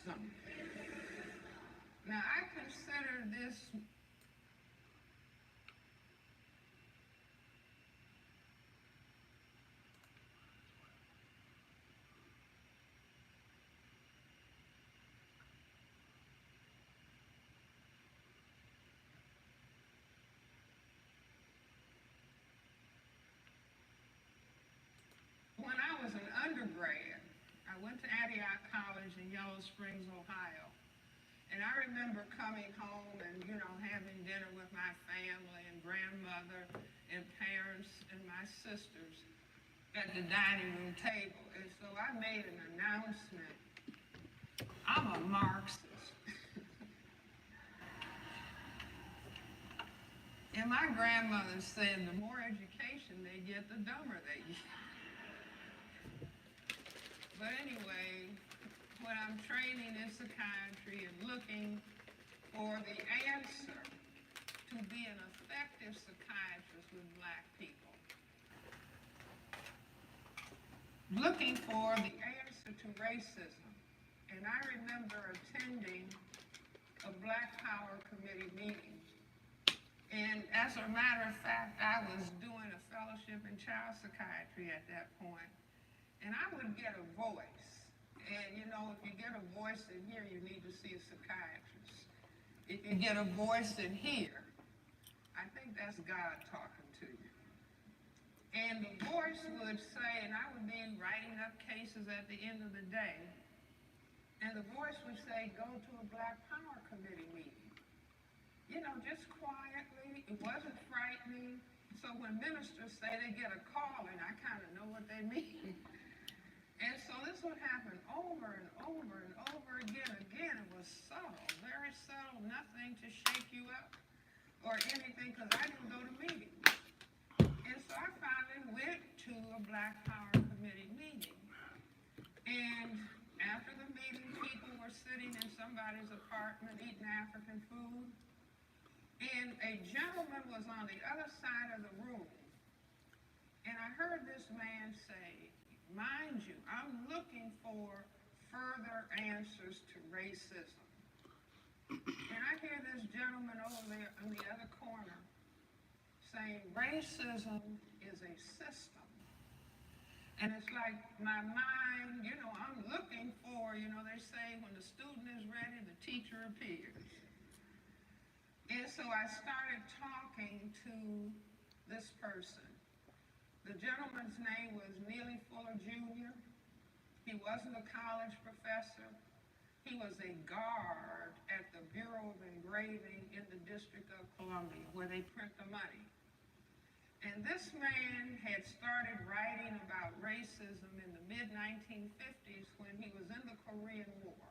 system. Now, I consider this when I was an undergrad. I went to Antioch College in Yellow Springs, Ohio. And I remember coming home and, having dinner with my family and grandmother and parents and my sisters at the dining room table. And so I made an announcement. I'm a Marxist. And my grandmother said the more education they get, the dumber they get. But anyway, when I'm training in psychiatry and looking for the answer to be an effective psychiatrist with Black people, looking for the answer to racism, and I remember attending a Black Power Committee meeting. And as a matter of fact, I was doing a fellowship in child psychiatry at that point, and I would get a voice. And if you get a voice in here, you need to see a psychiatrist. If you get a voice in here, I think that's God talking to you. And the voice would say, and I would be writing up cases at the end of the day, and the voice would say, go to a Black Power Committee meeting. Just quietly. It wasn't frightening. So when ministers say they get a call, and I kind of know what they mean. And so this would happen over and over and over again. Again, it was subtle, very subtle, nothing to shake you up or anything, because I didn't go to meetings. And so I finally went to a Black Power Committee meeting. And after the meeting, people were sitting in somebody's apartment eating African food. And a gentleman was on the other side of the room. And I heard this man say, mind you, I'm looking for further answers to racism. And I hear this gentleman over there in the other corner saying, racism is a system. And it's like my mind, I'm looking for, they say when the student is ready, the teacher appears. And so I started talking to this person. The gentleman's name was Neely Fuller Jr. He wasn't a college professor. He was a guard at the Bureau of Engraving in the District of Columbia, where they print the money. And this man had started writing about racism in the mid-1950s when he was in the Korean War.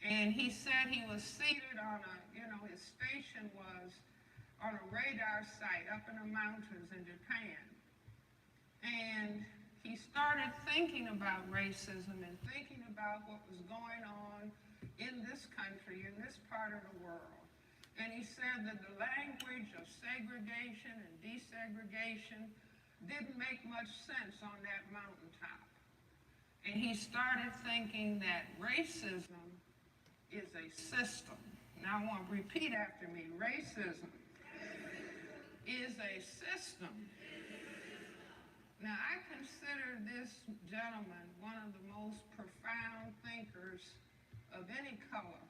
And he said he was seated on his station was on a radar site up in the mountains in Japan. And he started thinking about racism and thinking about what was going on in this country, in this part of the world. And he said that the language of segregation and desegregation didn't make much sense on that mountaintop. And he started thinking that racism is a system. Now I want to repeat after me. Racism is a system. Now I consider this gentleman one of the most profound thinkers of any color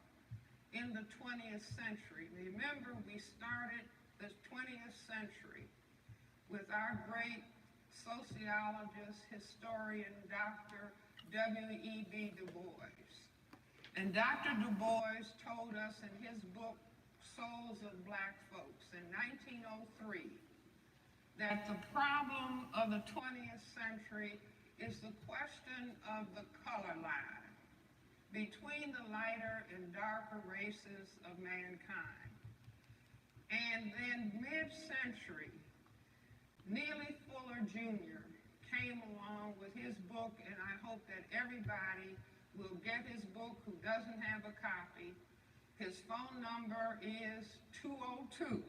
in the 20th century. Remember, we started the 20th century with our great sociologist, historian, Dr. W.E.B. Du Bois. And Dr. Du Bois told us in his book, Souls of Black Folks, in 1903, that the problem of the 20th century is the question of the color line between the lighter and darker races of mankind. And then mid-century, Neely Fuller Jr. came along with his book, and I hope that everybody will get his book who doesn't have a copy. His phone number is 202-484-5461.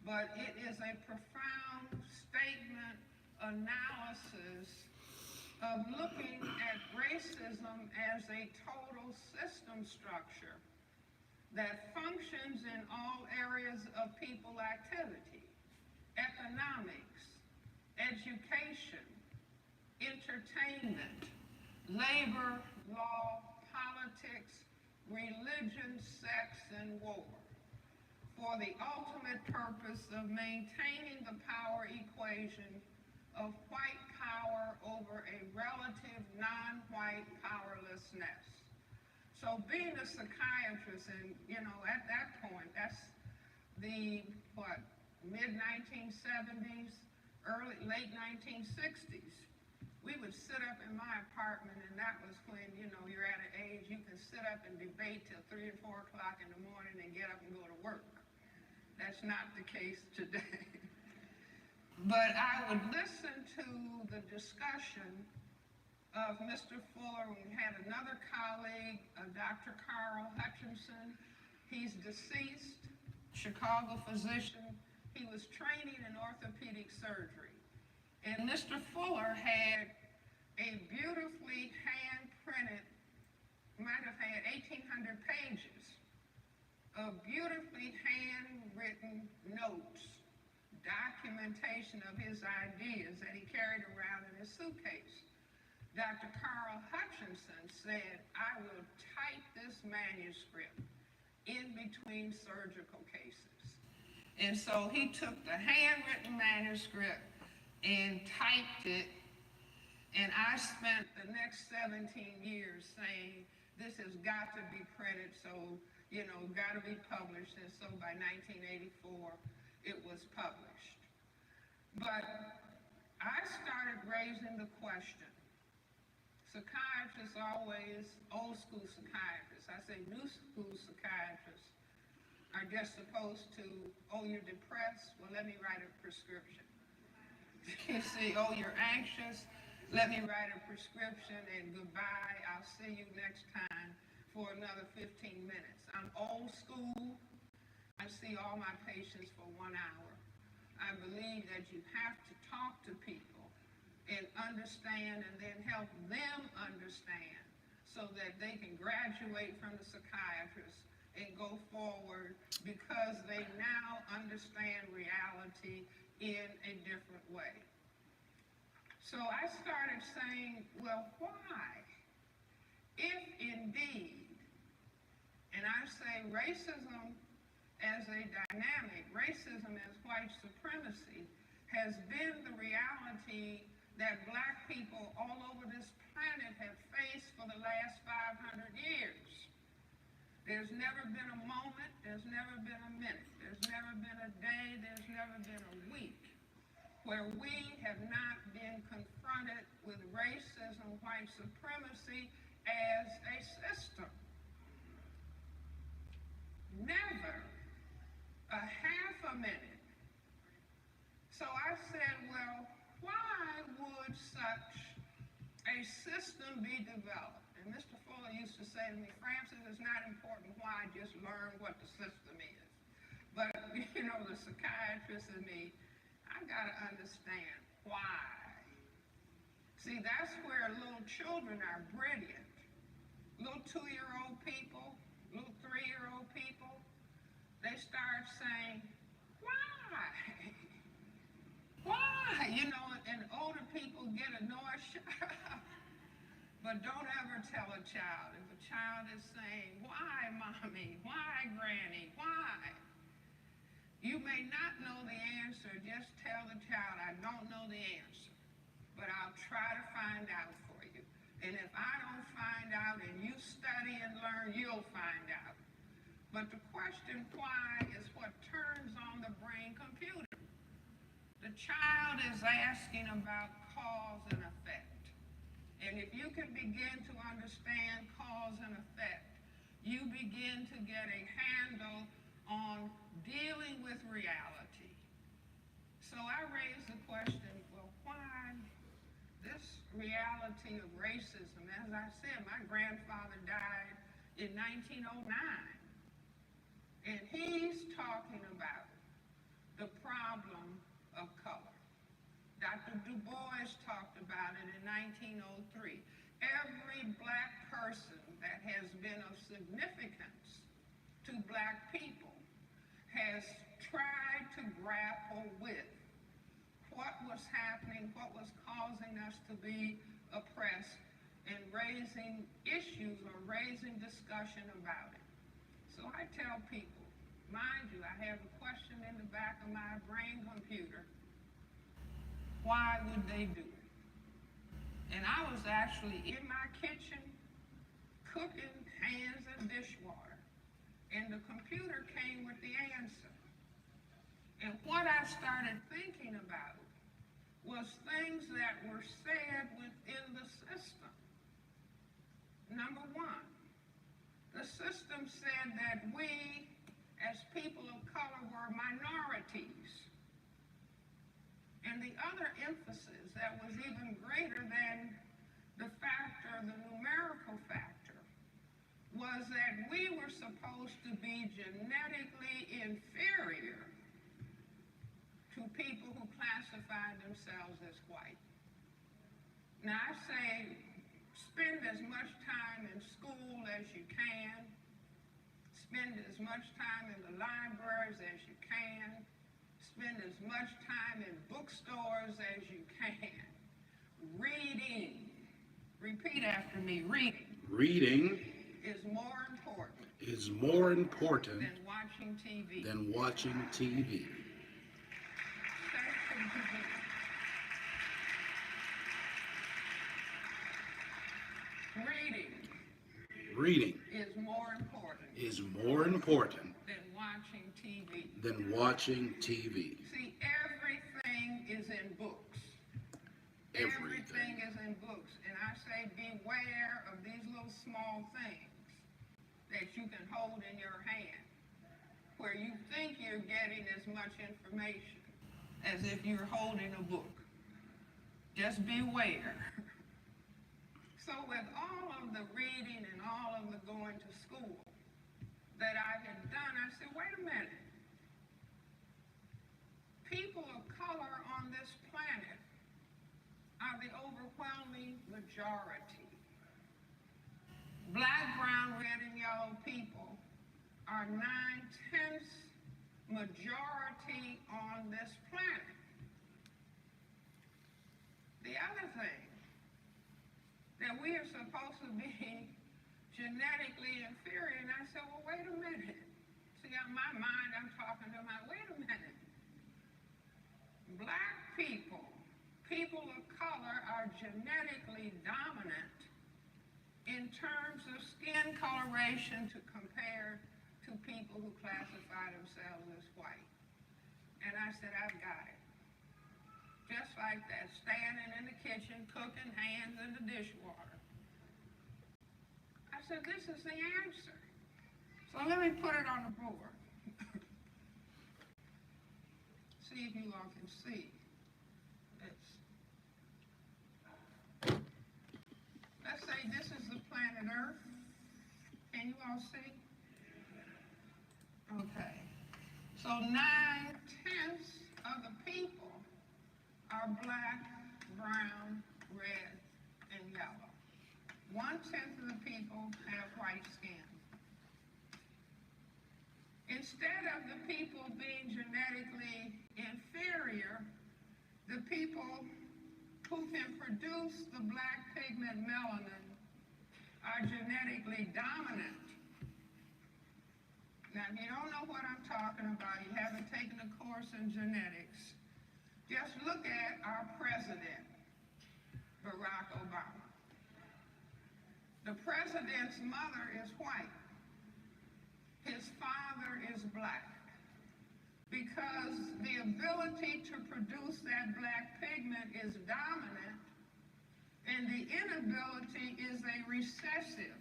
But it is a profound statement, analysis of looking at racism as a total system structure that functions in all areas of people activity: economics, education, entertainment, labor, law, politics, religion, sex, and war, for the ultimate purpose of maintaining the power equation of white power over a relative non-white powerlessness. So being a psychiatrist, and at that point, that's the, mid-1970s, late 1960s, we would sit up in my apartment, and that was when, you're at an age you can sit up and debate till 3 or 4 o'clock in the morning and get up and go to work. That's not the case today. But I would listen to the discussion of Mr. Fuller. We had another colleague, Dr. Carl Hutchinson. He's deceased, Chicago physician. He was training in orthopedic surgery. And Mr. Fuller had a beautifully hand-printed, might have had 1,800 pages of beautifully handwritten notes, documentation of his ideas that he carried around in his suitcase. Dr. Carl Hutchinson said, "I will type this manuscript in between surgical cases." And so he took the handwritten manuscript and typed it, and I spent the next 17 years saying, this has got to be printed, so, got to be published, and so by 1984, it was published. But I started raising the question. Psychiatrists always, old school psychiatrists, I say new school psychiatrists, are just supposed to, oh, you're depressed? Well, let me write a prescription. You see, oh, you're anxious? Let me write a prescription and goodbye. I'll see you next time for another 15 minutes. I'm old school. I see all my patients for 1 hour. I believe that you have to talk to people and understand, and then help them understand so that they can graduate from the psychiatrist and go forward because they now understand reality in a different way. So I started saying, well, why? If indeed, and I say racism as a dynamic, racism as white supremacy has been the reality that black people all over this planet have faced for the last 500 years. There's never been a moment, there's never been a minute, there's never been a day, there's never been a week where we have not been confronted with racism, white supremacy as a system. Never a half a minute. So I said, well, why would such a system be developed? And Mr. Fuller used to say to me, Francis, it's not important why, just learn what the system is. But, the psychiatrist in me, I gotta understand why. See, that's where little children are brilliant. Little 2-year-old people, little 3-year-old people, they start saying, why? Why? And older people get annoyed, shut up. But don't ever tell a child. If a child is saying, why, mommy? Why, granny? Why? You may not know the answer. Just tell the child, I don't know the answer, but I'll try to find out for you. And if I don't find out and you study and learn, you'll find out. But the question why is what turns on the brain computer. The child is asking about cause and effect. And if you can begin to understand cause and effect, you begin to get a handle on dealing with reality. So I raised the question, well, why this reality of racism? As I said, my grandfather died in 1909. And he's talking about the problem of color. Dr. Du Bois talked about about it in 1903. Every black person that has been of significance to black people has tried to grapple with what was happening, what was causing us to be oppressed, and raising issues or raising discussion about it. So I tell people, mind you, I have a question in the back of my brain computer. Why would they do it? And I was actually in my kitchen cooking hands and dishwater, and the computer came with the answer. And what I started thinking about was things that were said within the system. Number one, the system said that we, as people of color, were minorities. And the other emphasis that was even greater than the factor, the numerical factor, was that we were supposed to be genetically inferior to people who classified themselves as white. Now I say, spend as much time in school as you can, spend as much time in the libraries as you can, spend as much time in bookstores as you can. Reading, repeat after me, reading. Reading Is more important. Is more important than watching TV. Than watching TV. Reading is more important than watching TV. See, everything is in books. Everything is in books. And I say beware of these little small things that you can hold in your hand, where you think you're getting as much information as if you're holding a book. Just beware. So with all of the reading and all of the going to school that I had done, I said, wait a minute. People of color on this planet are the overwhelming majority. Black, brown, red, and yellow people are 9/10 majority on this planet. The other thing, that we are supposed to be genetically inferior. And I said, well, wait a minute. See, in my mind, I'm talking to my, wait a minute. Black people, people of color, are genetically dominant in terms of skin coloration to compare to people who classify themselves as white. And I said, I've got it. Just like that, standing in the kitchen, cooking hands in the dishwater. I said, this is the answer. So let me put it on the board. See if you all can see this. Let's say this is the planet Earth. Can you all see? Okay. So 9/10 of the people are black, brown, red, and yellow. 1/10 of the people have white skin. Instead of the people being genetically inferior, the people who can produce the black pigment melanin are genetically dominant. Now, if you don't know what I'm talking about, you haven't taken a course in genetics, just look at our president, Barack Obama. The president's mother is white. His father is black. Because the ability to produce that black pigment is dominant, and the inability is a recessive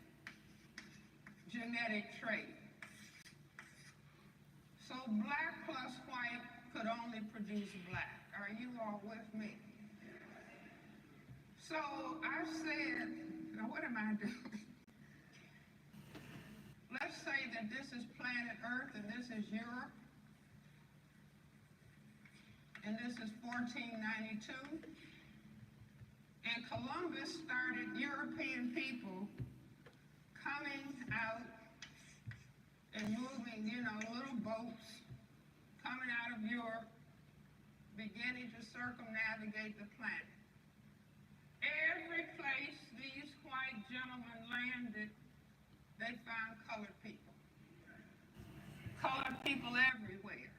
genetic trait. So black plus white could only produce black. Are you all with me? So I said, now what am I doing? Let's say that this is planet Earth and this is Europe. And this is 1492. And Columbus started European people coming out and moving, little boats coming out of Europe, beginning to circumnavigate the planet. Every place these white gentlemen landed, they found colored people. Colored people everywhere.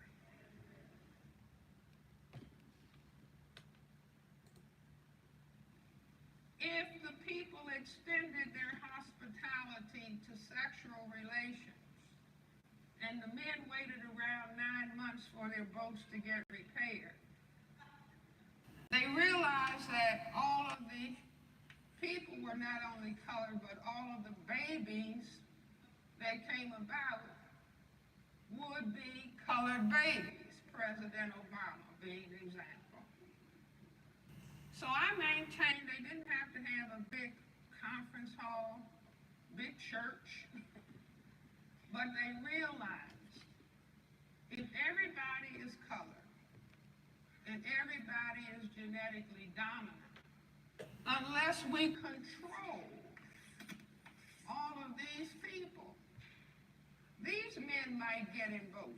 If the people extended their hospitality to sexual relations, and the men waited around 9 months for their boats to get repaired, they realized that all of the people were not only colored, but all of the babies that came about would be colored babies, President Obama being an example. So I maintained they didn't have to have a big conference hall, big church, but they realized if everybody is colored and everybody is genetically dominant, unless we control all of these people, these men might get in votes.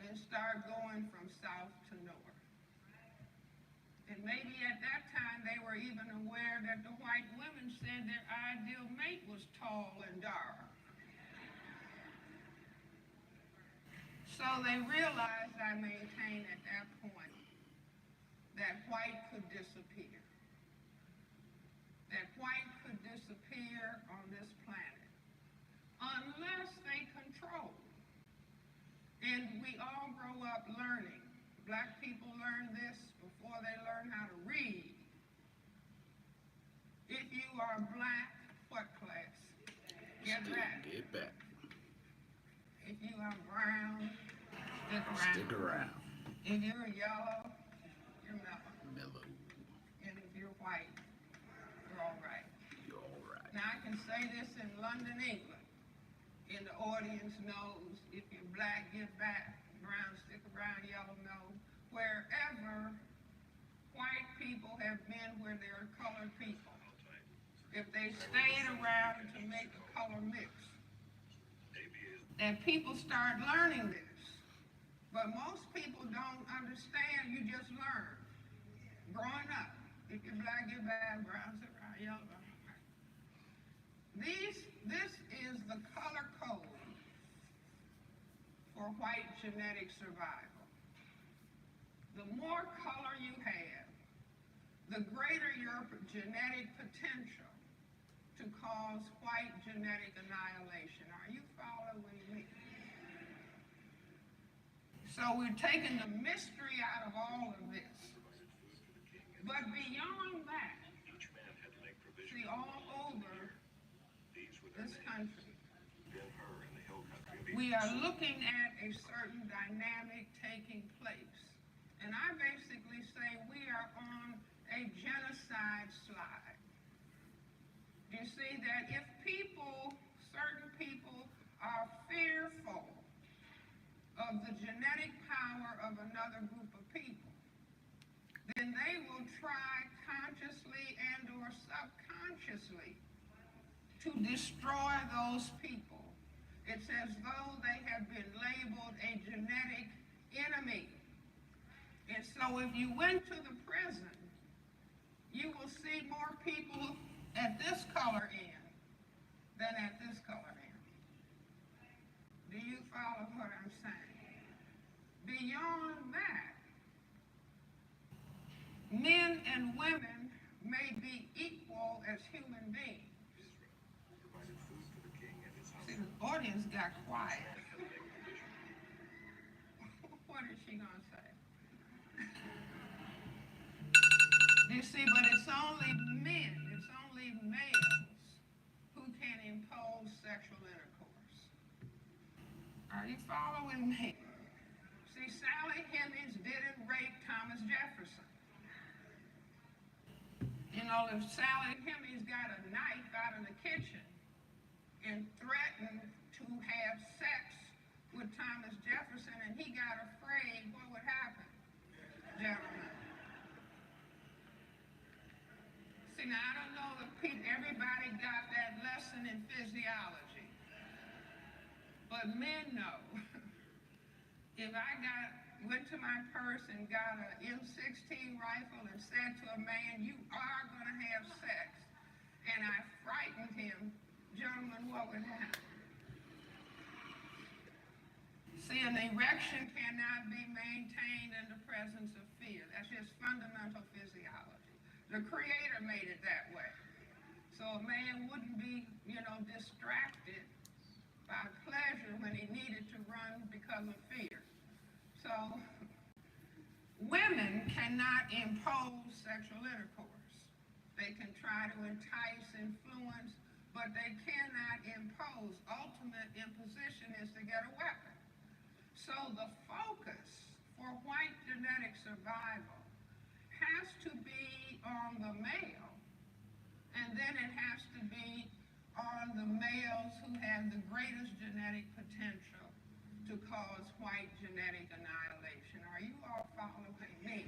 And start going from south to north. And maybe at that time they were even aware that the white women said their ideal mate was tall and dark. So they realized, I maintain at that point, that white could disappear. That white could disappear on this planet unless they control. And we all grow up learning. Black people learn this before they learn how to read. If you are black, what class? Get back. Get back. If you are brown, stick around. Stick around. If you're yellow, you're mellow. Mellow. And if you're white, you're all right. You're all right. Now I can say this in London, England. And the audience knows if you're black, get back, brown, stick around, yellow, no. Wherever white people have been where there are colored people, if they stayed around to make a color mix, and people start learning this. But most people don't understand, you just learn. Growing up, if you're black, get back, brown, stick around, yellow. This is the color code for white genetic survival. The more color you have, the greater your genetic potential to cause white genetic annihilation. Are you following me? So we're taking the mystery out of all of this. But beyond that, see, all over this country, we are looking at a certain dynamic taking place. And I basically say we are on a genocide slide. You see that if certain people are fearful of the genetic power of another group of people, then they will try consciously and or subconsciously to destroy those people. It's as though they have been labeled a genetic enemy. And so if you went to the prison, you will see more people at this color end than at this color end. Do you follow what I'm saying? Beyond that, men and women may be equal as human beings. See, the audience got quiet. What is she going to say? You see, but it's only men, it's only males who can impose sexual intercourse. Are you following me? See, Sally Hemings didn't rape Thomas Jefferson. You know, if Sally Hemings got a knife out of the kitchen and threatened to have sex with Thomas Jefferson and he got afraid, what would happen, gentlemen? See, now I don't know if everybody got that lesson in physiology, but men know. If I went to my purse and got an M16 rifle and said to a man, you are going to have sex, and I frightened him, gentlemen, what would happen? See, an erection cannot be maintained in the presence of fear. That's just fundamental physiology. The Creator made it that way. So a man wouldn't be, distracted by pleasure when he needed to run because of fear. So women cannot impose sexual intercourse. They can try to entice, influence, but they cannot impose. Ultimate imposition is to get a weapon. So the focus for white genetic survival has to be on the male, and then it has to be on the males who have the greatest genetic potential to cause white genetic annihilation. Are you all following me?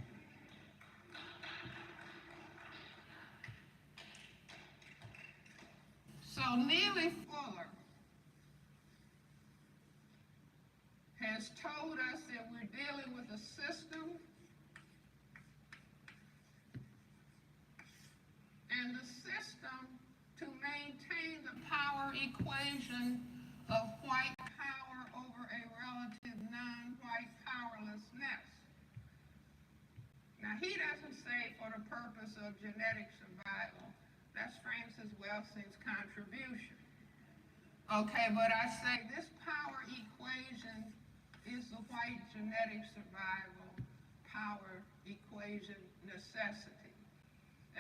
So Neely Fuller has told us that we're dealing with a system, and the system, to maintain the power equation of white power over a relative non-white powerlessness. Now, he doesn't say for the purpose of genetic survival. That's Francis Welsing's contribution. Okay, but I say this power equation is the white genetic survival power equation necessity.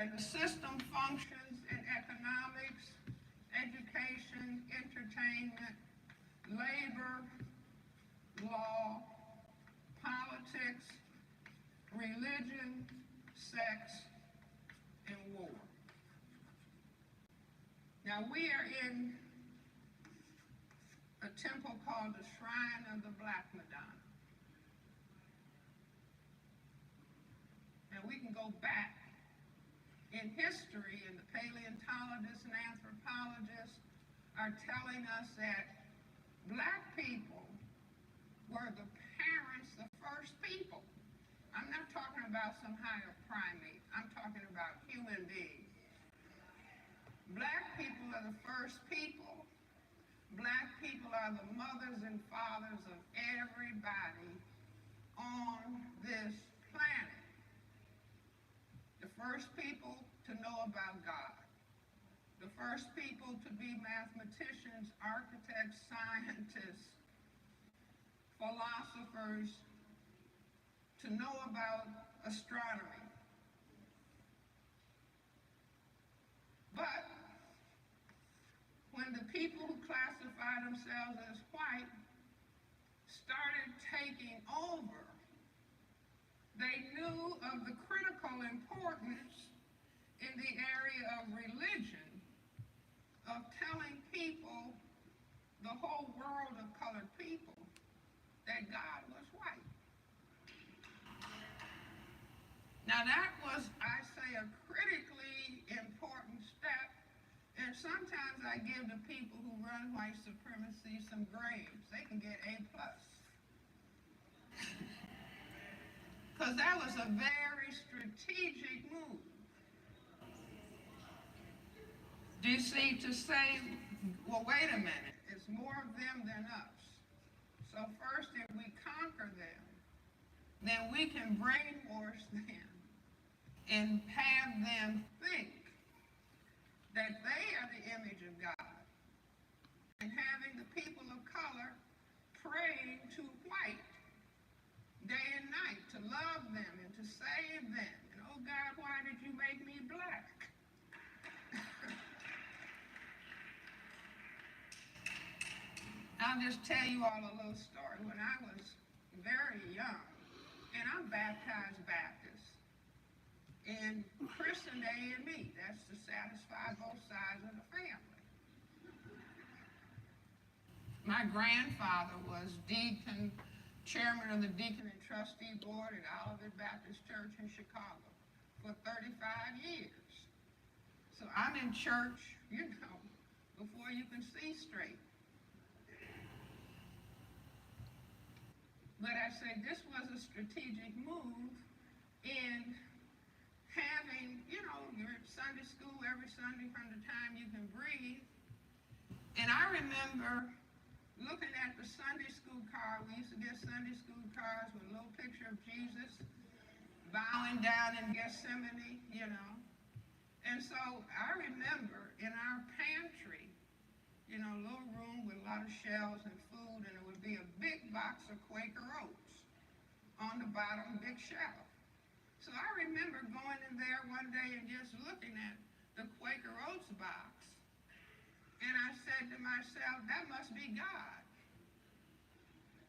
And the system functions in economics, education, entertainment, labor, law, politics, religion, sex, and war. Now we are in a temple called the Shrine of the Black Madonna. And we can go back in history, and the paleontologists and anthropologists are telling us that black people were the parents, the first people. I'm not talking about some higher primate. I'm talking about human beings. Black people are the first people. Black people are the mothers and fathers of everybody on this planet. The first people to know about God. The first people to be mathematicians, architects, scientists, philosophers, to know about astronomy. But when the people who classify themselves as white started taking over, they knew of the critical importance in the area of religion, of telling people, the whole world of colored people, that God was white. Now that was, I say, a critically important step, and sometimes I give the people who run white supremacy some grades. They can get A+. Because that was a very strategic move. Do you see, to say, well, wait a minute, it's more of them than us. So first, if we conquer them, then we can brainwash them and have them think that they are the image of God. And having the people of color praying to white day and night to love them and to save them. And oh God, why did you make me black? I'll just tell you all a little story. When I was very young, and I'm baptized Baptist, and christened A&E, that's to satisfy both sides of the family. My grandfather was deacon, chairman of the Deacon and Trustee Board at Olivet Baptist Church in Chicago for 35 years. So I'm in church, before you can see straight. But I say this was a strategic move in having, you're at Sunday school every Sunday from the time you can breathe. And I remember looking at the Sunday school card. We used to get Sunday school cards with a little picture of Jesus bowing down in Gethsemane, And so I remember in our pantry, a little room with a lot of shelves and food, and it would be a big box of Quaker Oats on the bottom big shelf. So I remember going in there one day and just looking at the Quaker Oats box, and I said to myself, that must be God,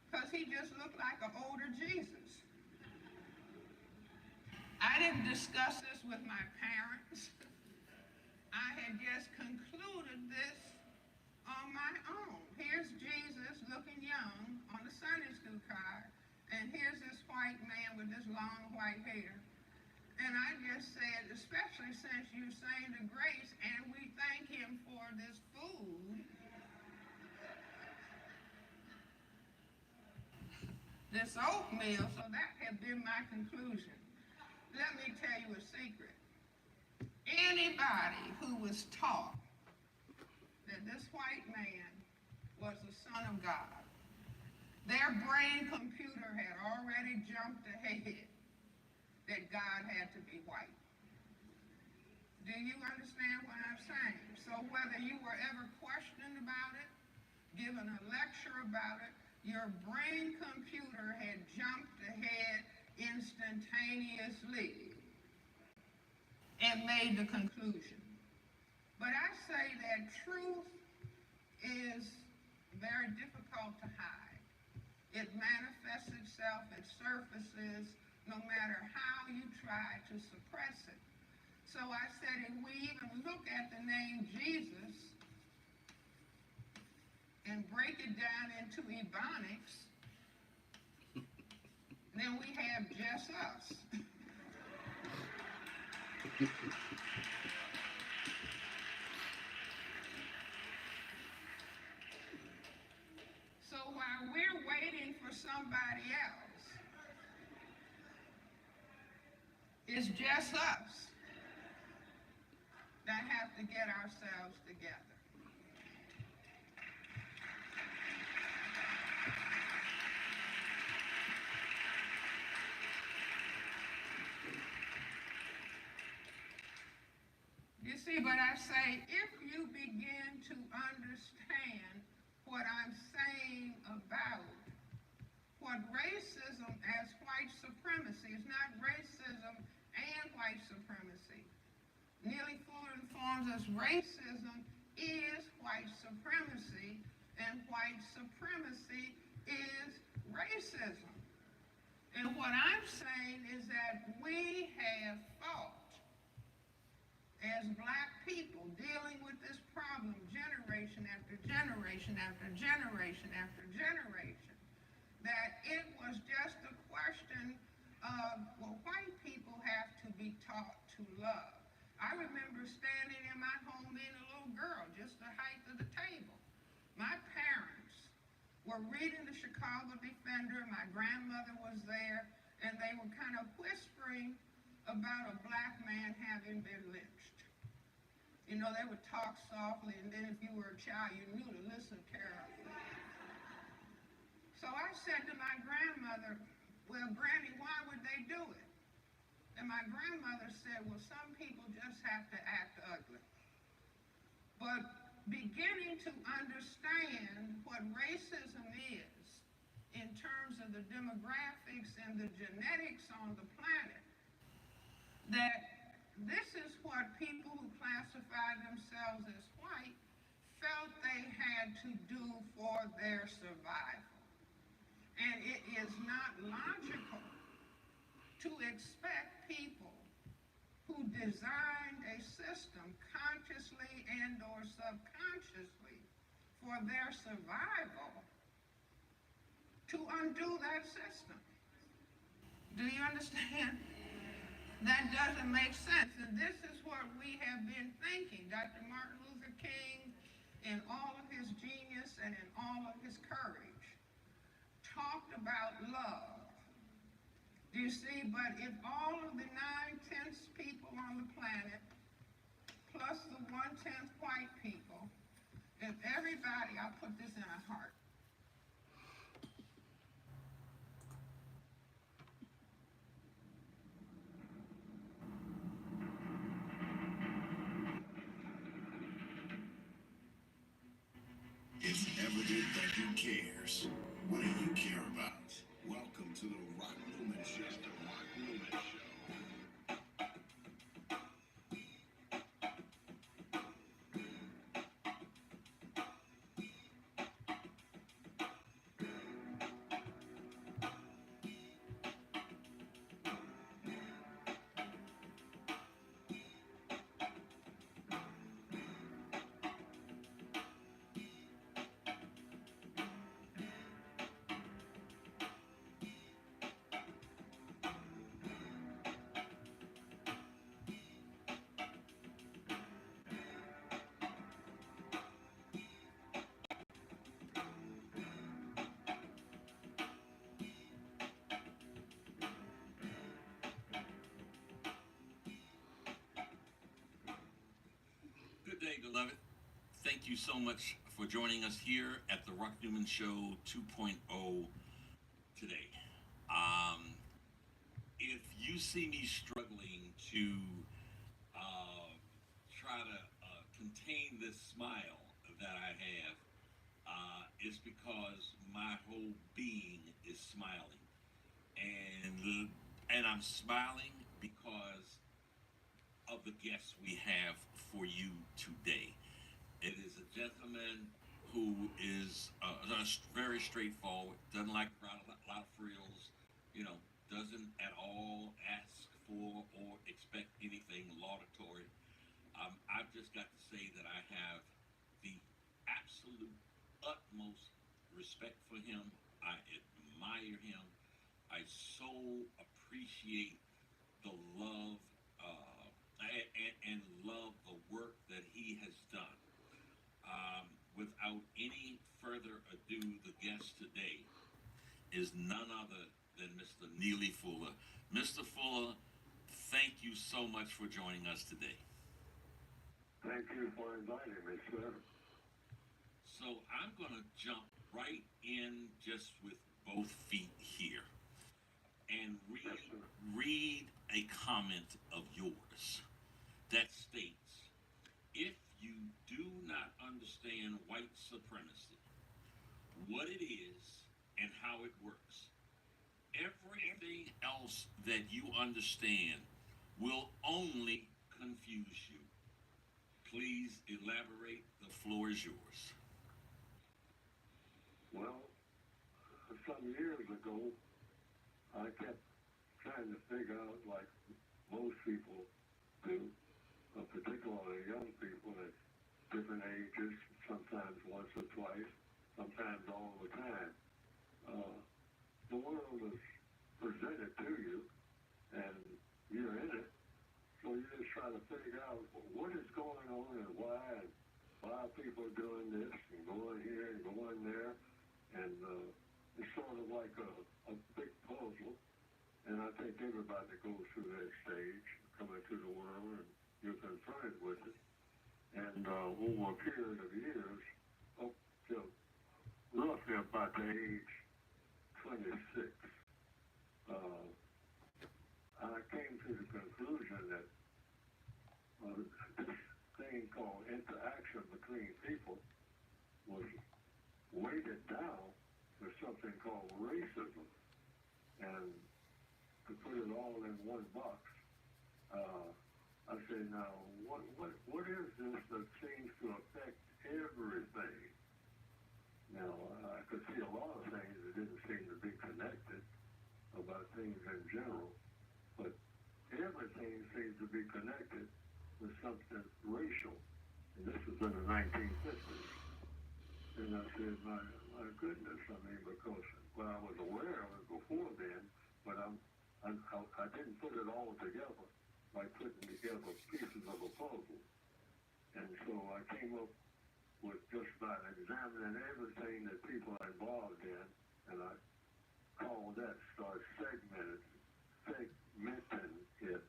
because he just looked like an older Jesus. I didn't discuss this with my parents. I had just concluded this on my own. Here's Jesus looking young on the Sunday school card, and here's this white man with this long white hair. And I just said, especially since you're saying the grace and we thank him for this food, this oatmeal, so that had been my conclusion. Let me tell you a secret. Anybody who was taught that this white man was the Son of God, their brain computer had already jumped ahead that God had to be white. Do you understand what I'm saying? So whether you were ever questioned about it, given a lecture about it, your brain computer had jumped ahead instantaneously and made the conclusion. But I say that truth is very difficult to hide. It manifests itself, it surfaces, no matter how you try to suppress it. So I said, if we even look at the name Jesus and break it down into Ebonics, then we have just us. So while we're waiting for somebody else, it's just us that have to get ourselves together. You see, but I say, if you begin to understand what I'm saying about what racism as white supremacy is not racism and white supremacy. Neely Fuller informs us racism is white supremacy, and white supremacy is racism. And what I'm saying is that we have fought as black people dealing with this problem generation after generation after generation after generation, that it was just a question of, well, white people have to be taught to love. I remember standing in my home being a little girl, just the height of the table. My parents were reading the Chicago Defender, my grandmother was there, and they were kind of whispering about a black man having been lynched. They would talk softly, and then if you were a child, you knew to listen carefully. So I said to my grandmother, well, Granny, why would they do it? And my grandmother said, well, some people just have to act ugly. But beginning to understand what racism is in terms of the demographics and the genetics on the planet, that this is what people who classify themselves as white felt they had to do for their survival. And it is not logical to expect people who designed a system consciously and or subconsciously for their survival to undo that system. Do you understand? That doesn't make sense. And this is what we have been thinking. Dr. Martin Luther King, in all of his genius and in all of his courage, talked about love. Do you see? But if all of the 9/10 people on the planet, plus the 1/10 white people, if everybody, I'll put this in a heart. It's evident that he cares. What do you care about? Welcome to the Rock Newman Show. The Rock Newman Show. Good day, beloved. Thank you so much for joining us here at the Rock Newman Show 2.0 today. If you see me struggling to try to contain this smile that I have, it's because my whole being is smiling, and I'm smiling because of the guests we have for you today. It is a gentleman who is very straightforward, doesn't like a lot of frills, doesn't at all ask for or expect anything laudatory. I've just got to say that I have the absolute utmost respect for him. I admire him. I so appreciate the love and love the work that he has done. Without any further ado, the guest today is none other than Mr. Neely Fuller. Mr. Fuller, thank you so much for joining us today. Thank you for inviting me, sir. So I'm going to jump right in just with both feet here and read a comment of yours that states, if you do not understand white supremacy, what it is and how it works, everything else that you understand will only confuse you. Please elaborate. The floor is yours. Well, some years ago, I kept trying to figure out, like most people do, particularly young people at different ages, sometimes once or twice, sometimes all the time. The world is presented to you, and you're in it, so you just try to figure out what is going on and why are people doing this and going here and going there, and it's sort of like a big puzzle, and I think everybody goes through that stage, coming to the world, and you're confronted with it. And over a period of years, up to roughly about the age 26, I came to the conclusion that this thing called interaction between people was weighted down to something called racism. And to put it all in one box, I say, now, what is this that seems to affect everything? Now, I could see a lot of things that didn't seem to be connected about things in general, but everything seems to be connected with something racial. And this was in the 1950s. And I said, my goodness, I mean, because, well, I was aware of it before then, but I didn't put it all together by putting together pieces of a puzzle. And so I came up with just by examining everything that people are involved in, and I called that, start segmenting it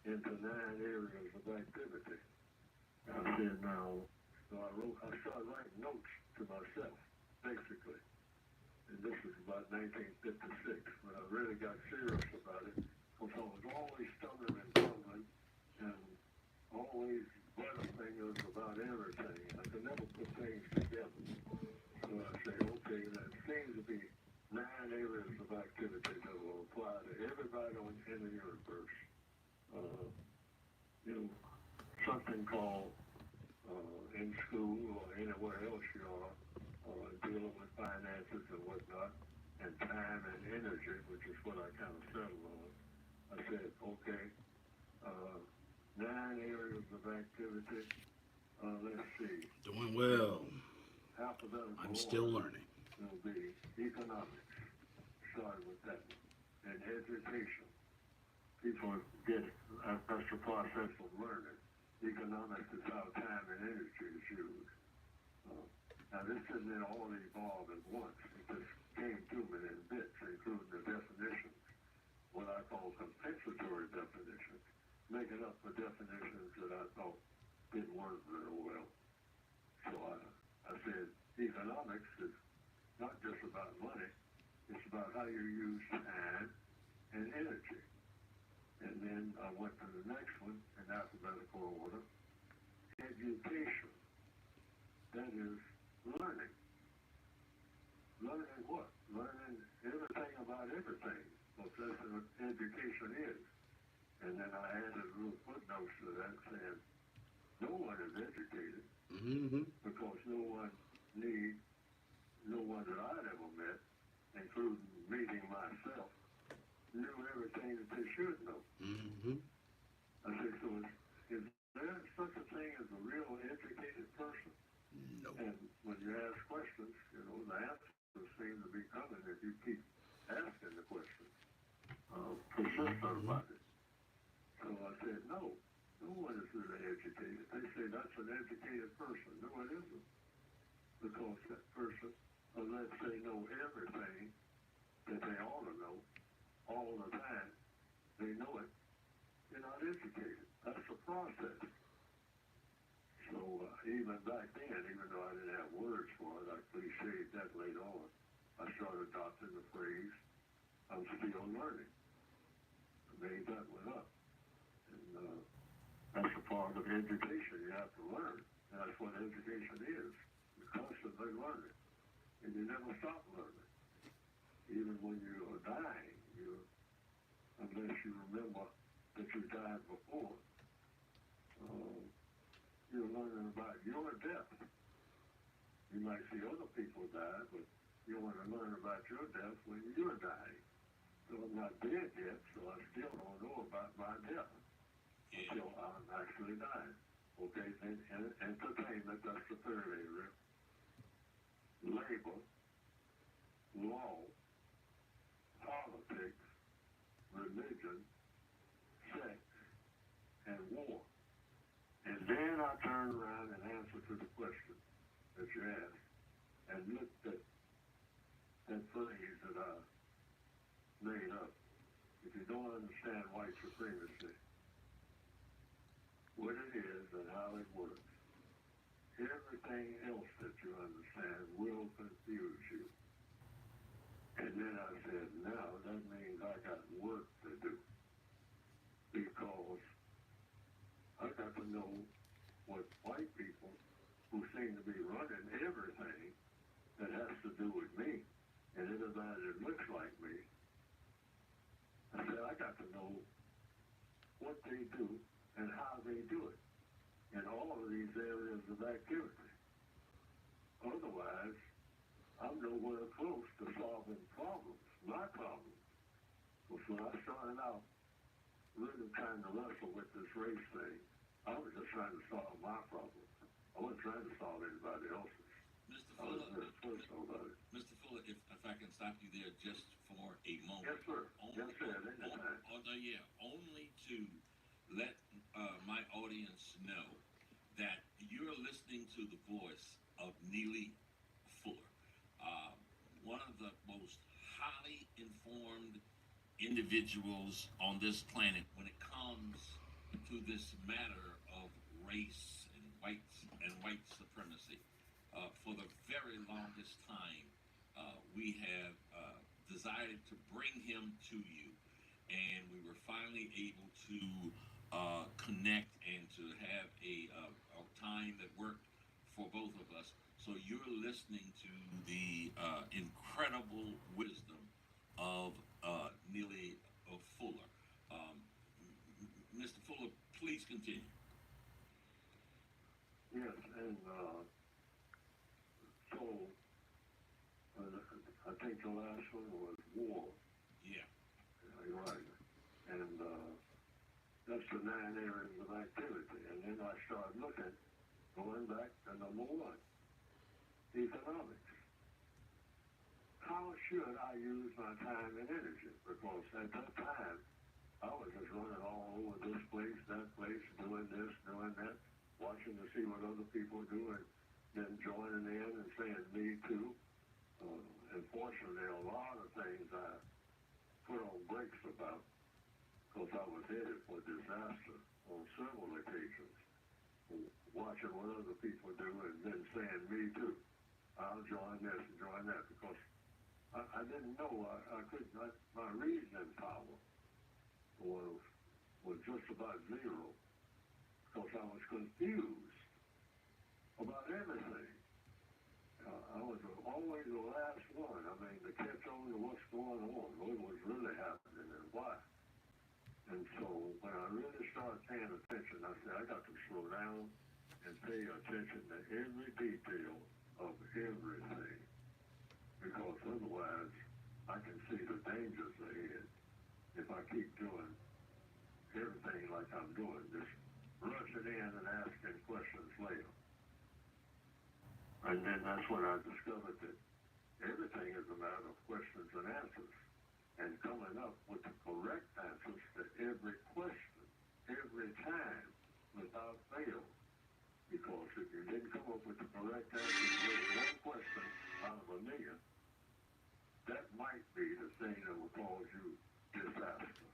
into 9 areas of activity. I said, now, so I started writing notes to myself, basically. And this was about 1956, when I really got serious about it, because I was always stumbling and fumbling, and always butterfingers about everything. I could never put things together. So I say, okay, there seems to be 9 areas of activity that will apply to everybody in the universe. Something called in school or anywhere else you are, dealing with finances and whatnot, and time and energy, which is what I kind of settled on. I said, okay, 9 areas of activity. Let's see. Doing well. Alphabetical I'm still order learning. will be economics. Starting with that one. And education. People get it. That's the process of learning. Economics is how time and energy is used. Now this didn't all evolve at once. It just came to me in bits, including the definitions, what I call compensatory definitions, making up for definitions that I thought didn't work very well. So I said economics is not just about money, it's about how you use time and energy. And then I went to the next one in alphabetical order, education. That is learning. Learning what? Learning everything about everything. Well, that's what education is. And then I added little footnotes to that saying, no one is educated because no one that I'd ever met, including meeting myself, knew everything that they should know. I said, so is there such a thing as a real educated person? No. And when you ask questions, the answers seem to be coming if you keep asking the questions. Persistent about it. So I said, no one is really educated. They say that's an educated person. No, it isn't. Because that person, unless they know everything that they ought to know all the time, they know it, they're not educated. That's the process. So even back then, even though I didn't have words for it, I cliched that later on. I started adopting the phrase, I'm still learning. I made that one up. And that's a part of education. You have to learn. And that's what education is. You're constantly learning. And you never stop learning. Even when you are dying, unless you remember that you died before, you're learning about your death. You might see other people die, but you want to learn about your death when you're dying. So I'm not dead yet, so I still don't know about my death until I'm actually dying. Okay, then entertainment, that's the third area. Labor, law, politics, religion, sex, and war. And then I turned around and answered to the question that you asked and looked at that phrase that I made up. If you don't understand white supremacy, what it is and how it works, everything else that you understand will confuse you. And then I said, now that means I got work to do. Because I got to know what white people who seem to be running everything that has to do with me and everybody that looks like me. I said, I got to know what they do and how they do it in all of these areas of activity. Otherwise, I'm nowhere close to solving problems, my problems. Well, so I started out really trying to wrestle with this race thing. I was just trying to solve my problems. I wasn't trying to solve anybody else's. Mr. I was Fuller, very personal about it. Mr. Fuller, if I can stop you there just for a moment. Yes, sir. Yes, sir. At any time. Only to let my audience know that you're listening to the voice of Neely Fuller, one of the most highly informed individuals on this planet when it comes to this matter of race and white supremacy. For the very longest time, we have desired to bring him to you, and we were finally able to connect and to have a time that worked for both of us. So you're listening to the incredible wisdom of Neely Fuller. Mr. Fuller, please continue. Yes, and so I think the last one was war. Yeah. You're right. And that's the 9 areas of activity. And then I started looking, going back to number 1, economics. How should I use my time and energy? Because at that time, I was just running all over this place, that place, doing this, doing that, watching to see what other people do, and then joining in and saying, me too. And fortunately, a lot of things I put on brakes about because I was headed for disaster on several occasions. Watching what other people do and then saying, me too. I'll join this and join that because I didn't know, I couldn't, my reasoning power was just about zero because I was confused about everything. I was always the last one. I mean, to catch on to what's going on, what was really happening and why. And so when I really started paying attention, I said, I got to slow down and pay attention to every detail of everything. Because otherwise, I can see the dangers ahead if I keep doing everything like I'm doing, just rushing in and asking questions later. And then that's when I discovered that everything is a matter of questions and answers, and coming up with the correct answers to every question, every time, without fail. Because if you didn't come up with the correct answer to one question out of a million, that might be the thing that will cause you disaster.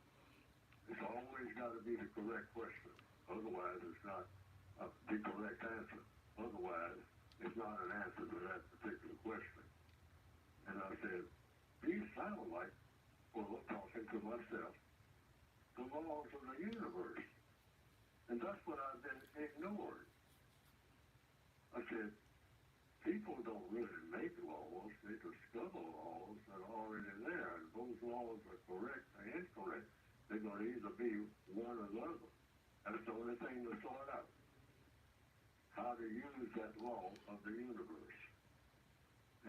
It's always got to be the correct question. Otherwise, it's not the correct answer. Otherwise, it's not an answer to that particular question. And I said, these sound like, well, talking to myself, the laws of the universe. And that's what I've been ignored. I said, people don't really make laws. They discover laws that are already there. And those laws are correct or incorrect. They're going to either be one or the other. That's the only thing to sort out. How to use that law of the universe.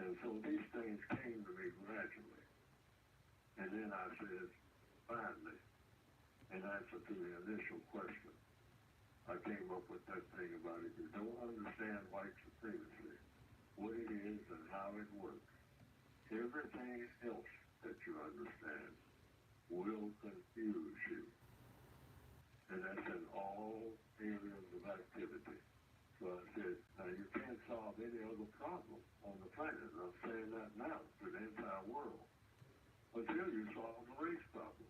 And so these things came to me gradually. And then I said, finally, in answer to the initial question, I came up with that thing about if you don't understand white supremacy, what it is and how it works, everything else that you understand will confuse you. And that's in all areas of activity. So I said, now you can't solve any other problem on the planet, and I'm saying that now to the entire world, until you solve the race problem.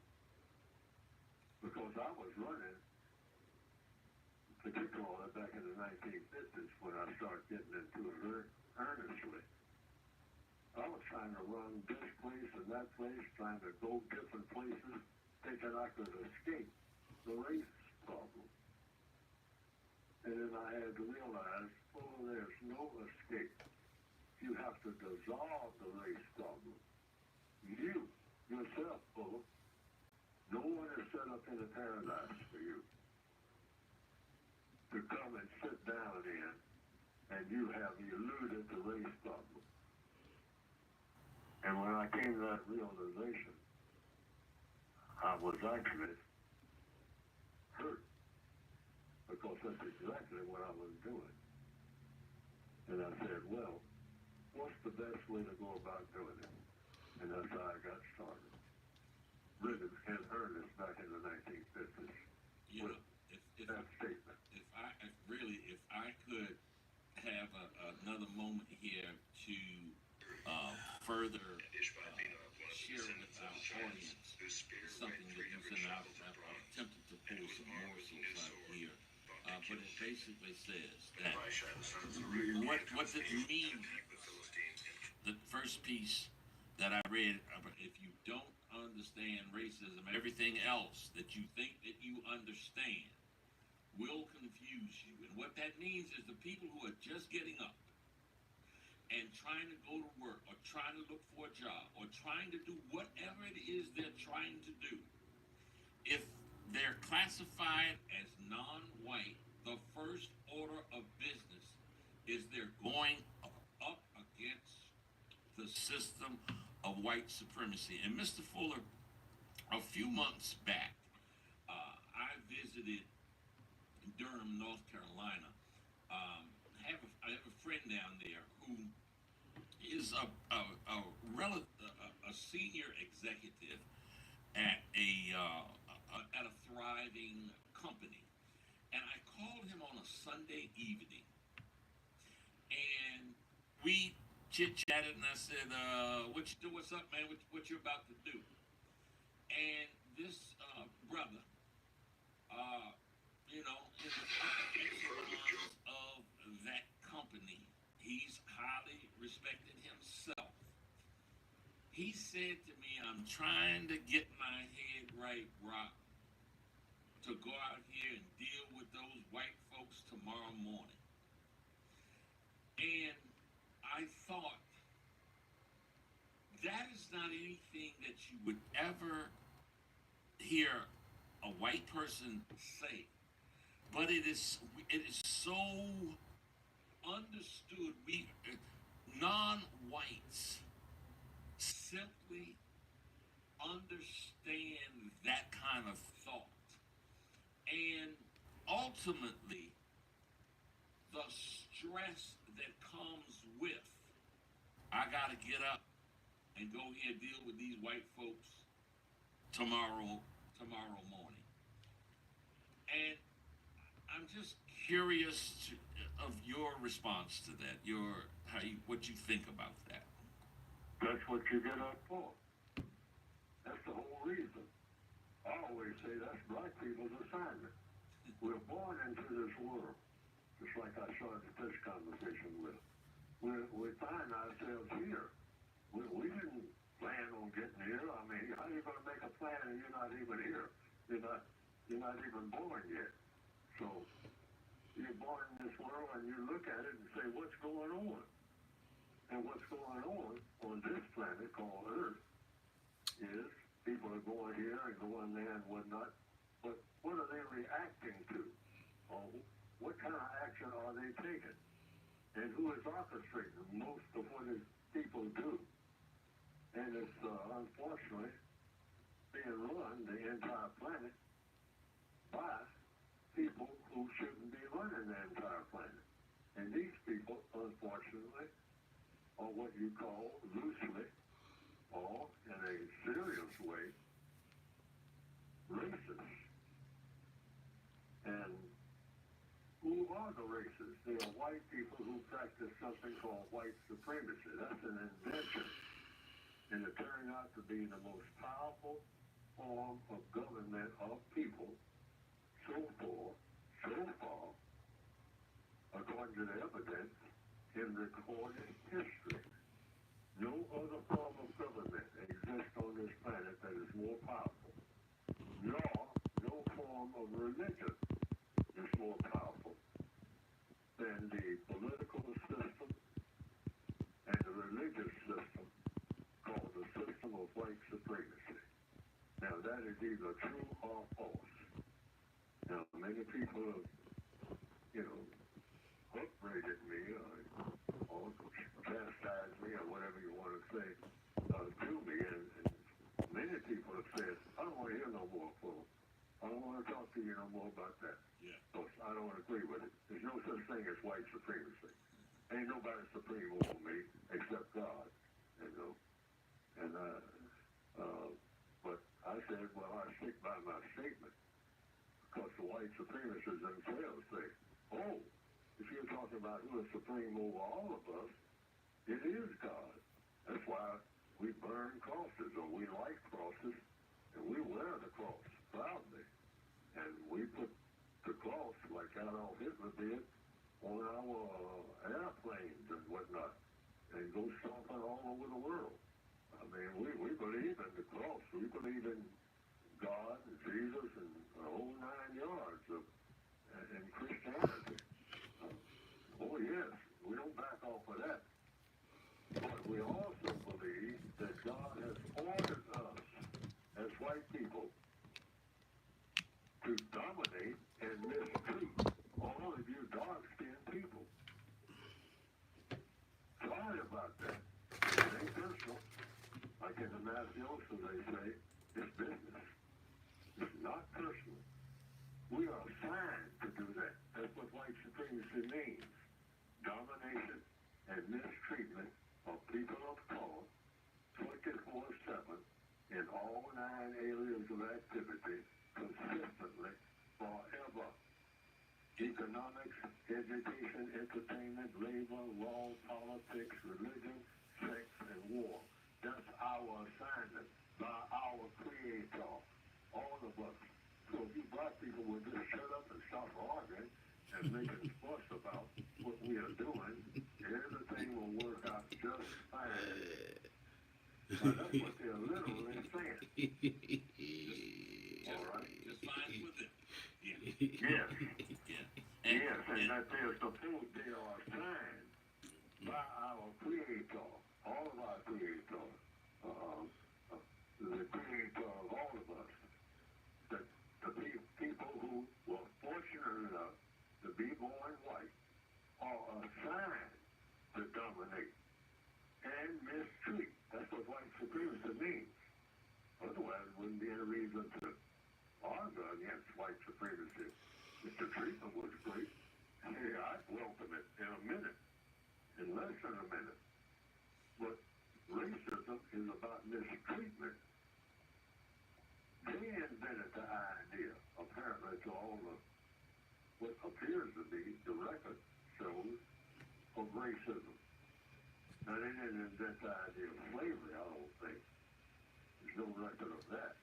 Because I was running, particularly back in the 1950s when I started getting into it earnestly. I was trying to run this place and that place, trying to go different places, thinking I could escape the race problem. And then I had to realize, oh, there's no escape. You have to dissolve the race problem. You, yourself, Fuller, no one is set up in a paradise for you to come and sit down in, and you have eluded the race problem. And when I came to that realization, I was actually hurt. Because that's exactly what I was doing. And I said, well, what's the best way to go about doing it? And that's how I got started. Written in earnest back in the 1950s. You know, if That statement. if I could have another moment here to further share with our audience something that you said. I've attempted to pull some morsels out here, but it basically says that what does it mean? The first piece that I read, if you don't understand racism, everything else that you think that you understand will confuse you. And what that means is the people who are just getting up and trying to go to work or trying to look for a job or trying to do whatever it is they're trying to do, if they're classified as non-white, the first order of business is they're going up against the system of white supremacy. And Mr. Fuller, a few months back, I visited Durham, North Carolina. I have a friend down there who is a senior executive at a thriving company, and I called him on a Sunday evening, and we chit chatted, and I said, "What's up, man? What you about to do?" And this brother, in the upper echelons of that company, he's highly respected himself. He said to me, "I'm trying to get my head right, Rock, to go out here and deal with those white folks tomorrow morning." And I thought, that is not anything that you would ever hear a white person say, but it is so understood. We non-whites simply understand that kind of thought, and ultimately the stress that comes with, I gotta get up and go here and deal with these white folks tomorrow morning. And I'm just curious of your response to that, what you think about that. That's what you get up for. That's the whole reason. I always say that's black people's assignment. We're born into this world, just like I started this conversation with. We find ourselves here. We didn't plan on getting here. I mean, how are you going to make a plan and you're not even here? You're not even born yet. So you're born in this world and you look at it and say, what's going on? And what's going on this planet called Earth is people are going here and going there and whatnot. But what are they reacting to? Oh, what kind of action are they taking? And who is orchestrating most of what people do? And it's unfortunately being run, the entire planet, by people who shouldn't be running the entire planet. And these people, unfortunately, are what you call loosely or in a serious way racist. And who are the racists? They are white people who practice something called white supremacy. That's an invention. And it turned out to be the most powerful form of government of people so far, according to the evidence, in recorded history. No other form of government exists on this planet that is more powerful, nor no form of religion is more powerful than the political system and the religious system called the system of white supremacy. Now that is either true or false. Now many people have, upbraided me or chastised me or whatever you want to say to me, and many people have said, I don't want to hear no more, Paul. I don't want to talk to you no more about that. Yeah. Because I don't agree with it. There's no such thing as white supremacy. ain't nobody supreme over me except God, you know. And but I said, well, I stick by my statement because the white supremacists themselves say, oh, if you're talking about who is supreme over all of us, it is God. That's why we burn crosses, or we like crosses, and we wear the cross proudly. And we put the cross, like Adolf Hitler did, on our airplanes and whatnot, and go stomping all over the world. I mean, we believe in the cross. We believe in God and Jesus and the whole 9 yards of in Christianity. Oh yes, we don't back off of that. But we also believe that God has ordered us as white people to dominate and mistreat all of you dark-skinned people. Sorry about that. It ain't personal. Like in the mafioso, they say, it's business. It's not personal. We are assigned to do that. That's what white supremacy means. Domination and mistreatment of people of color 24/7 in all 9 areas of activity consistently forever. Economics, education, entertainment, labor, law, politics, religion, sex, and war. That's our assignment by our Creator, all of us. So if you black people would just shut up and stop arguing and making fuss about what we are doing, everything will work out just fine. Now, that's what they're literally saying. All right? Just fine with it. Yeah. Yes. Yeah. Yes, and that there's the food they are assigned by our Creator, all of our Creator, the Creator of all of us. The people who were fortunate enough to be born white are assigned to dominate and mistreat. That's what white supremacy means. Otherwise, there wouldn't be any reason to argue against white supremacy. If the treatment was great, hey, I'd welcome it in a minute, in less than a minute. But racism is about mistreatment. They invented the idea, apparently, to all of what appears to be the record shows of racism. Now, they didn't invent the idea of slavery, I don't think. There's no record of that.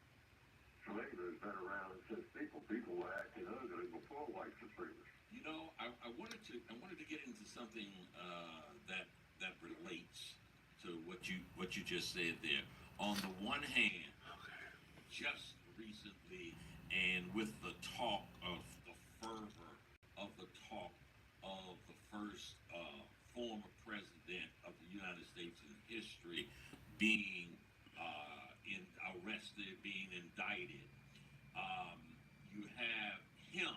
Slavery has been around since people were acting ugly before white supremacy. You know, I wanted to get into something that relates to what you just said there. On the one hand, just recently, and with the talk of the fervor of the talk of the first former president of the United States in history being arrested, being indicted, you have him,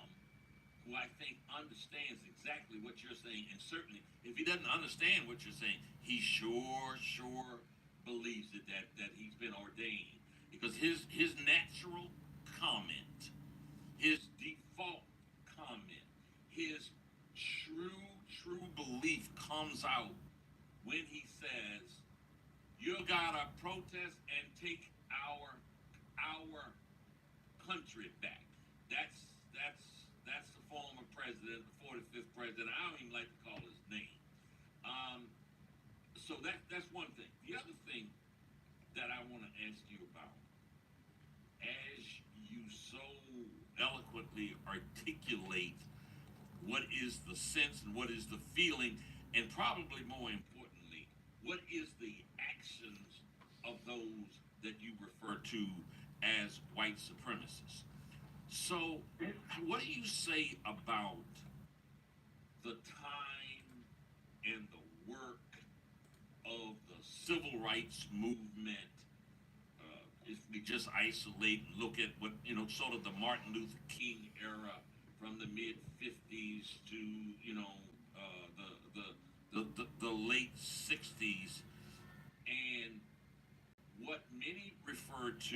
who I think understands exactly what you're saying, and certainly, if he doesn't understand what you're saying, he sure believes it, that he's been ordained, because his natural comment, his default comment, his true belief comes out when he says, "You gotta protest and take our country back." That's the former president, the 45th president. I don't even like to call his name. So that's one thing. The other thing that I want to ask you about, as you so eloquently articulate what is the sense and what is the feeling, and probably more importantly, what is the actions of those that you refer to as white supremacists. So, what do you say about the time and the work of the civil rights movement? If we just isolate and look at what, sort of the Martin Luther King era from the mid 50s to, the late 60s, and what many refer to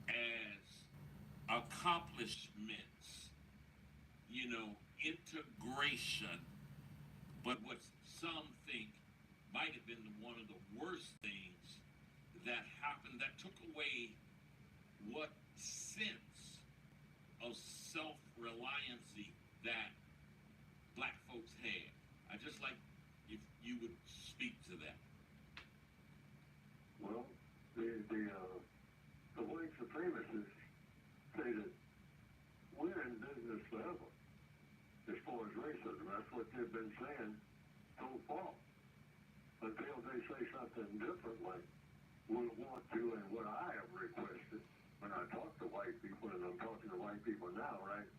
as accomplishments, integration But what some think might have been one of the worst things that happened that took away what sense of self-reliancy that black folks had. I just like if you would speak to that. Well, the white supremacists say that we're in business forever as far as racism. That's what they've been saying so far. Until they say something different, like we'll want to, and what I have requested when I talk to white people, and I'm talking to white people now, right?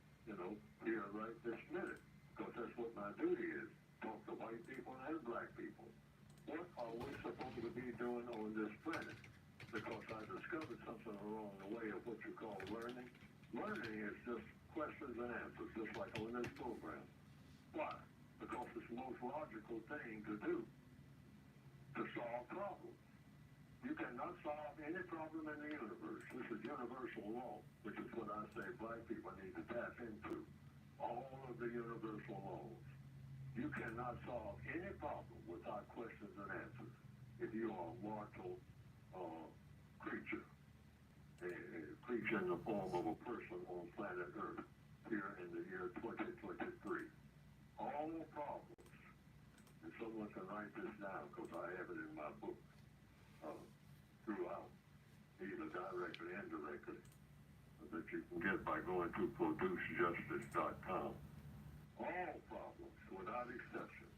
Here right this minute, because that's what my duty is. Talk to white people and black people. What are we supposed to be doing on this planet? Because I discovered something along the way of what you call learning. Learning is just questions and answers, just like on this program. Why? Because it's the most logical thing to do to solve problems. You cannot solve any problem in the universe. This is universal law, which is what I say black people need to tap into. All of the universal laws. You cannot solve any problem without questions and answers if you are a mortal creature. A creature in the form of a person on planet Earth here in the year 2023. All problems, and someone can write this down because I have it in my book throughout, either directly and indirectly, that you can get by going to producejustice.com. All problems, without exception,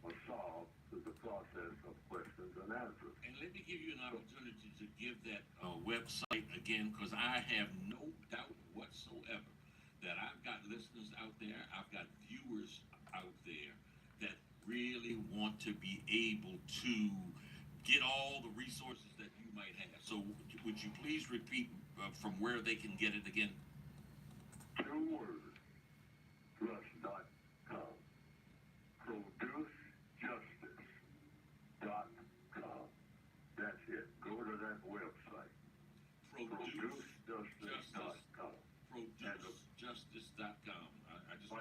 are solved through the process of questions and answers. And let me give you an opportunity to give that website again, because I have no doubt whatsoever that I've got listeners out there, I've got viewers out there that really want to be able to get all the resources that you might have. So would you please repeat from where they can get it again? 2 words, trust.com. Producejustice.com. That's it. Go to that website. Producejustice.com. Producejustice.com. I just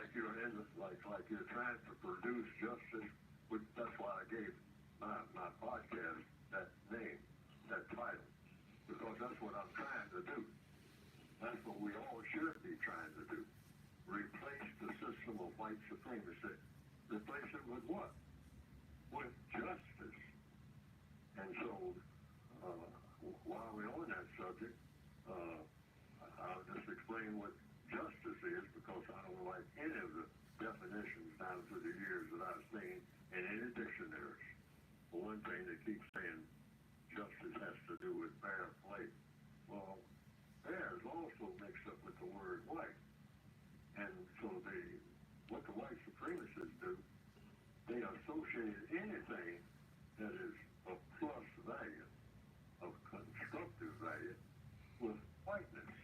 Like you're trying to produce justice, which that's why I gave my podcast that name, that title, because that's what I'm trying to do. That's what we all should be trying to do. Replace the system of white supremacy. Replace it with what? With justice. And so, while we're on that subject, I'll just explain what justice is, because I don't like any of the definitions down through the years that I've seen in any dictionaries. One thing they keep saying justice has to do with fair play. Well, fair is also mixed up with the word white. And so what the white supremacists do, they associate anything that is of plus value, of constructive value, with whiteness.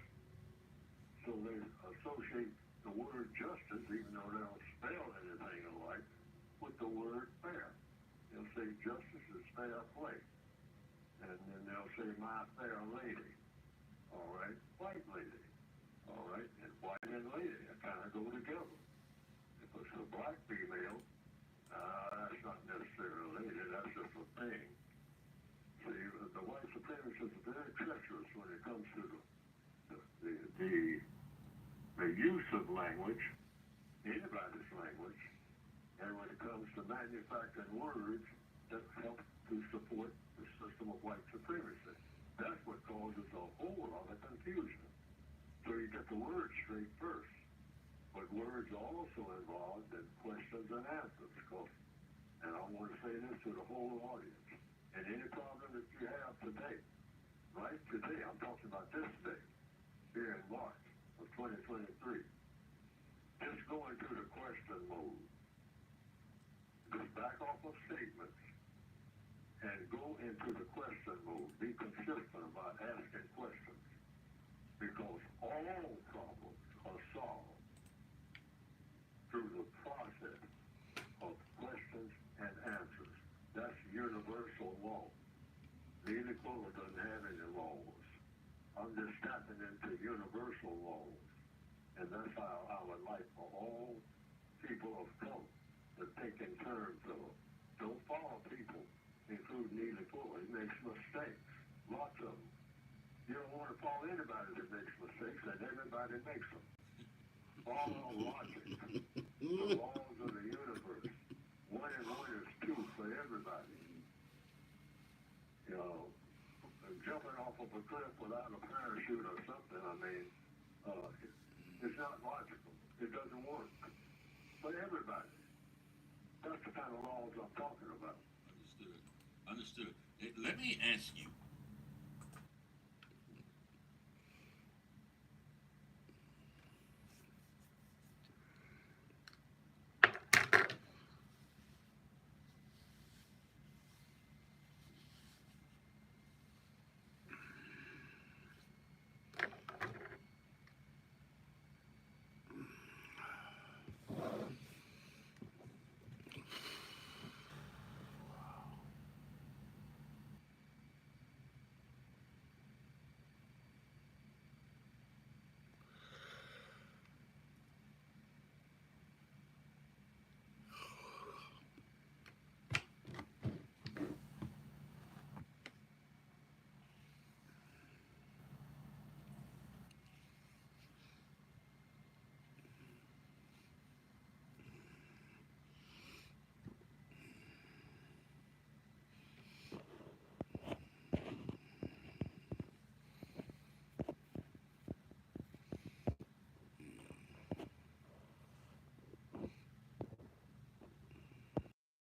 So they associate the word justice, even though they don't spell anything alike, with the word fair. They'll say justice is fair play. And then they'll say my fair lady. All right, white lady. All right, and white and lady kind of go together. If it's a black female, that's not necessarily a lady, that's just a thing. See, the white supremacists are very treacherous when it comes to the use of language, anybody's language, and when it comes to manufacturing words that help to support the system of white supremacy. That's what causes a whole lot of confusion. So you get the words straight first. But words are also involved in questions and answers. And I want to say this to the whole audience. And any problem that you have today, right today, I'm talking about this day, here in March of 2023, just go into the question mode. Just back off of statements and go into the question mode. Be consistent about asking questions, because all problems are solved through the process of questions and answers. That's universal law. Neither color doesn't have any laws. I'm just tapping into universal laws. And that's how I would like for all people of color think in terms of don't follow people, including Neely Fuller. He makes mistakes, lots of them. You don't want to follow anybody that makes mistakes, and everybody makes them. Follow logic, the laws of the universe. 1 and 1 is 2 for everybody. You know, jumping off of a cliff without a parachute or something, I mean, it's not logical. It doesn't work. For everybody. That's the kind of laws I'm talking about. Understood. Let me ask you,